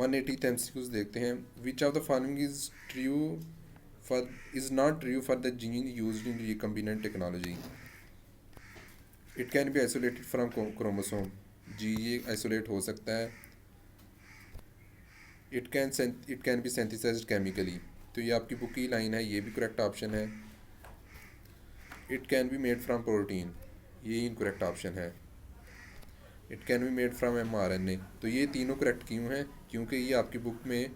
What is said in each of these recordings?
180th MCQs देखते हैं. Which of the following is not true for the gene used in recombinant technology. It can be isolated from chromosome. जी ये isolate हो सकता है. It can be synthesised chemically. तो ये आपकी बुक की लाइन है, ये भी करेक्ट ऑप्शन है. It can be made from protein, ये इनकरेक्ट ऑप्शन है. It can be made from mRNA. तो ये तीनों करेक्ट क्यों हैं? क्योंकि ये आपकी बुक में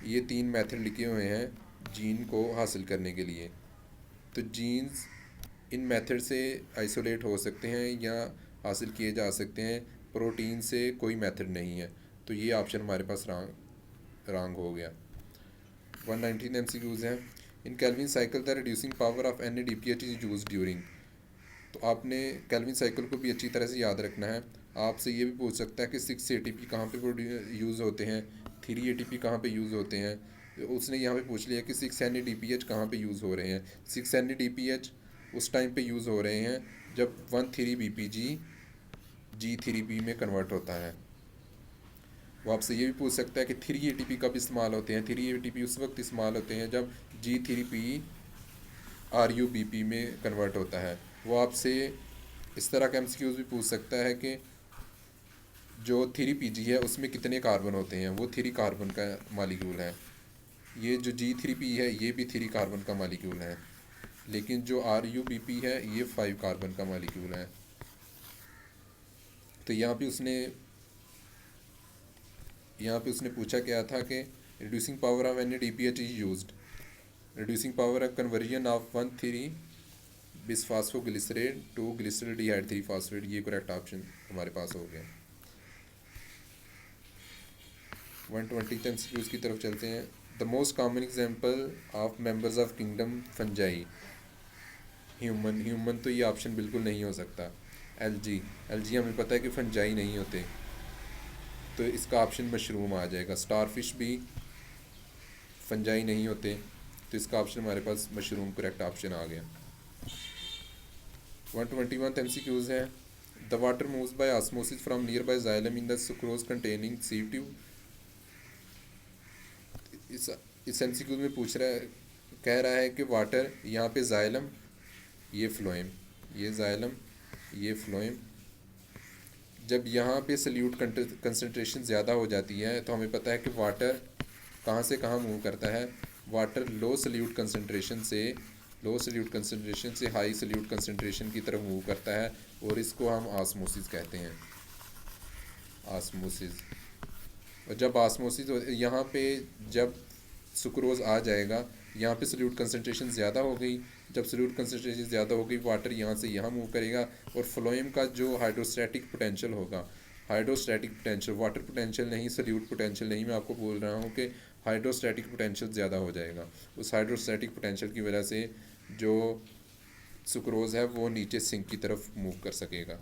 ये 3 मेथड लिखे हुए हैं जीन को हासिल करने के लिए. तो जीन्स इन मेथड से आइसोलेट हो सकते हैं या हासिल किए जा सकते हैं, प्रोटीन से कोई मेथड नहीं है. तो ये ऑप्शन हमारे पास रॉन्ग हो गया. 119 MCQs हैं. In Calvin cycle the reducing power of NADPH is use during. तो आपने केल्विन साइकिल को भी अच्छी तरह से याद रखना है. आपसे ये भी पूछ सकता है कि 6 ATP कहाँ पे यूज़ होते हैं, 3 ATP कहाँ पे यूज़ होते हैं. उसने यहाँ पे पूछ लिया कि 6 NADPH कहाँ पे यूज़ हो रहे हैं. 6 NADPH उस टाइम पे यूज़ हो रहे हैं जब 1,3-BPG G3P में कन्वर्ट होता है. वो आपसे ये भी पूछ सकता है कि 3 ATP कब इस्तेमाल होते हैं. 3 ATP उस वक्त इस्तेमाल होते हैं जब G3P RUBP में कन्वर्ट होता है. वो आपसे इस तरह का MCQs भी पूछ सकता है कि जो 3PG है उसमें कितने कार्बन होते हैं. वो 3 कार्बन का मालिक्यूल है. ये जो G3P है ये भी 3 कार्बन का मालिक्यूल है. लेकिन जो RUBP है ये 5 कार्बन का मालिक्यूल है. तो यहाँ पे उसने पूछा क्या था कि reducing power of NADPH is used. Reducing power of conversion of bisphosphoglycerate to glyceraldehyde phosphate. ये करेक्ट ऑप्शन हमारे पास हो गया. 120 MCQs की तरफ चलते हैं. The most common example of members of kingdom fungi. Human तो ये ऑप्शन बिल्कुल नहीं हो सकता. एलजी हमें पता है कि फंजाई नहीं होते, तो इसका ऑप्शन मशरूम आ जाएगा. स्टारफिश भी फंजाई नहीं होते, तो इसका ऑप्शन हमारे पास मशरूम करेक्ट ऑप्शन आ गया. 121 MCQs है. The water moves bye osmosis from near by xylem in the sucrose containing sieve tube. इस MCQ में कह रहा है कि वाटर, यहाँ पे जाइलम, ये फ्लोएम, ये जाइलम, ये फ्लोएम. जब यहाँ पे सल्यूट कंसनट्रेशन ज़्यादा हो जाती है तो हमें पता है कि वाटर कहाँ से कहाँ मूव करता है. वाटर लो सल्यूट कंसनट्रेशन से हाई सल्यूट कंसनट्रेशन की तरफ मूव करता है, और इसको हम ऑस्मोसिस कहते हैं. ऑस्मोसिस. और जब ऑस्मोसिस यहाँ पे जब सुक्रोज आ जाएगा, यहाँ पे सल्यूट कंसनट्रेशन ज़्यादा हो गई. जब सल्यूट कंसनट्रेशन ज़्यादा हो गई, वाटर यहाँ से यहाँ मूव करेगा, और फ्लोएम का जो हाइड्रोस्टैटिक पोटेंशियल होगा, हाइड्रोस्टैटिक पोटेंशियल, वाटर पोटेंशियल नहीं, सल्यूट पोटेंशियल नहीं, मैं आपको बोल रहा हूँ कि हाइड्रोस्टैटिक पोटेंशियल ज़्यादा हो जाएगा. उस हाइड्रोस्टैटिक पोटेंशियल की वजह से जो सुक्रोज है वो नीचे सिंक की तरफ मूव कर सकेगा.